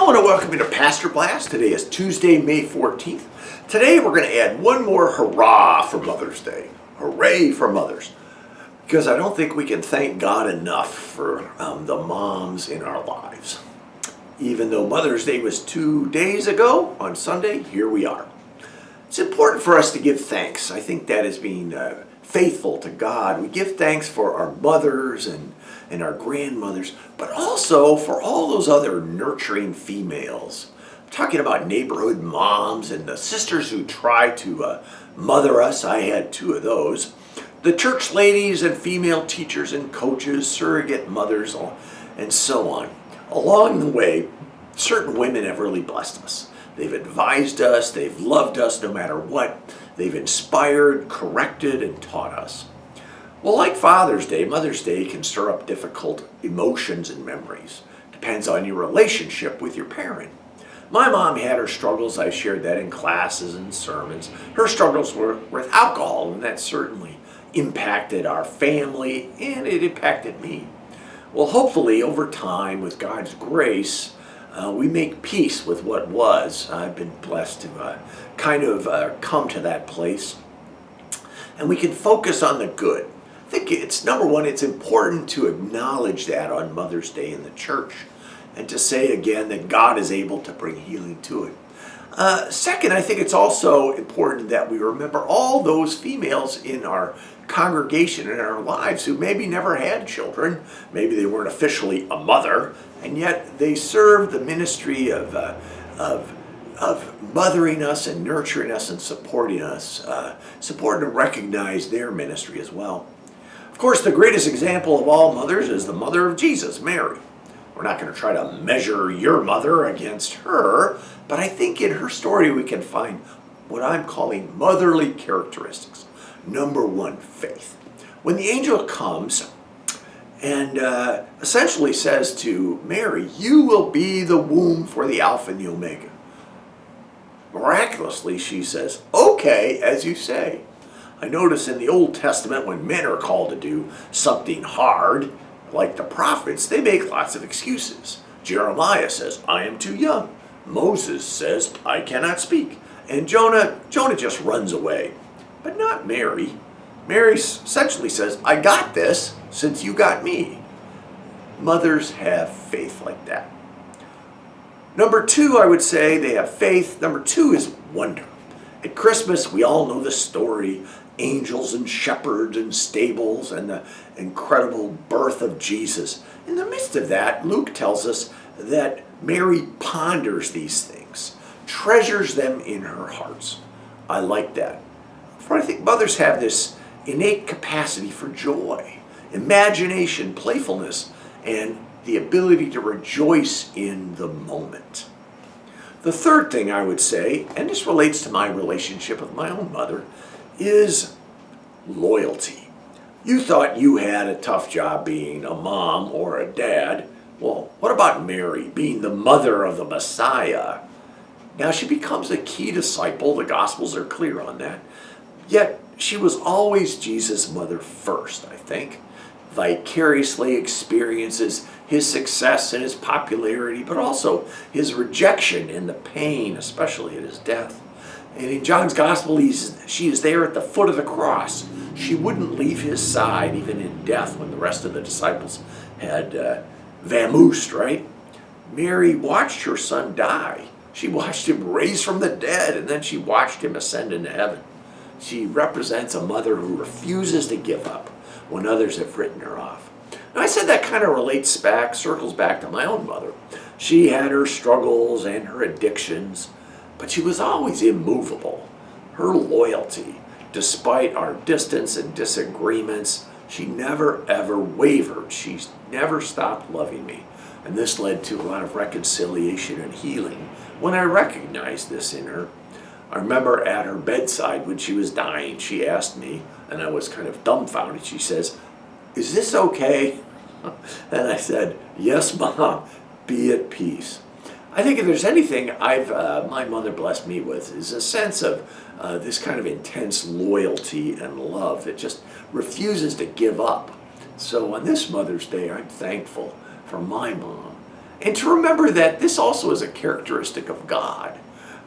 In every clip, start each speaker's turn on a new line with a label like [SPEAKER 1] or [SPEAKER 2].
[SPEAKER 1] want to welcome you to Pastor Blast. Today is Tuesday, May 14th. Today we're going to add one more hurrah for Mother's Day. Hooray for mothers. Because I don't think we can thank God enough for the moms in our lives. Even though Mother's Day was 2 days ago, on Sunday, here we are. It's important for us to give thanks. I think that is being faithful to God. We give thanks for our mothers and our grandmothers, but also for all those other nurturing females. I'm talking about neighborhood moms and the sisters who try to mother us. I had two of those. The church ladies and female teachers and coaches, surrogate mothers, and so on. Along the way, certain women have really blessed us. They've advised us, they've loved us no matter what. They've inspired, corrected, and taught us. Well, like Father's Day, Mother's Day can stir up difficult emotions and memories. Depends on your relationship with your parent. My mom had her struggles. I shared that in classes and sermons. Her struggles were with alcohol, and that certainly impacted our family, and it impacted me. Well, hopefully, over time, with God's grace, we make peace with what was. I've been blessed to come to that place. And we can focus on the good. I think it's, number one, it's important to acknowledge that on Mother's Day in the church and to say again that God is able to bring healing to it. Second, I think it's also important that we remember all those females in our congregation in our lives who maybe never had children, maybe they weren't officially a mother, and yet they served the ministry of mothering us and nurturing us and supporting us. It's important to recognize their ministry as well. Of course, the greatest example of all mothers is the mother of Jesus, Mary. We're not going to try to measure your mother against her, but I think in her story we can find what I'm calling motherly characteristics. Number one, faith. When the angel comes and essentially says to Mary, "You will be the womb for the Alpha and the Omega." Miraculously, she says, "Okay, as you say." I notice in the Old Testament when men are called to do something hard, like the prophets, they make lots of excuses. Jeremiah says, "I am too young." Moses says, "I cannot speak." And Jonah just runs away. But not Mary. Mary essentially says, "I got this since you got me." Mothers have faith like that. Number two, I would say they have faith. Number two is wonder. At Christmas, we all know the story, angels and shepherds and stables and the incredible birth of Jesus. In the midst of that, Luke tells us that Mary ponders these things, treasures them in her hearts. I like that. For I think mothers have this innate capacity for joy, imagination, playfulness, and the ability to rejoice in the moment. The third thing I would say, and this relates to my relationship with my own mother, is loyalty. You thought you had a tough job being a mom or a dad. Well, what about Mary being the mother of the Messiah? Now she becomes a key disciple. The Gospels are clear on that. Yet she was always Jesus' mother first, I think. Vicariously experiences his success and his popularity, but also his rejection and the pain, especially at his death. And in John's Gospel, she is there at the foot of the cross. She wouldn't leave his side even in death when the rest of the disciples had vamoosed, right? Mary watched her son die. She watched him raise from the dead, and then she watched him ascend into heaven. She represents a mother who refuses to give up when others have written her off. Now, I said that kind of circles back to my own mother. She had her struggles and her addictions, but she was always immovable. Her loyalty, despite our distance and disagreements, she never ever wavered. She never stopped loving me. And this led to a lot of reconciliation and healing when I recognized this in her. I remember at her bedside when she was dying, she asked me, and I was kind of dumbfounded. She says, "Is this okay?" And I said, "Yes, Mom, be at peace." I think if there's anything my mother blessed me with is a sense of this kind of intense loyalty and love that just refuses to give up. So on this Mother's Day, I'm thankful for my mom And to remember that this also is a characteristic of God.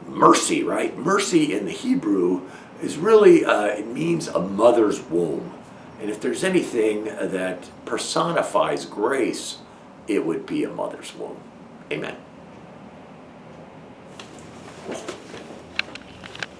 [SPEAKER 1] Mercy, right? Mercy in the Hebrew is really, it means a mother's womb. And if there's anything that personifies grace, it would be a mother's womb. Amen.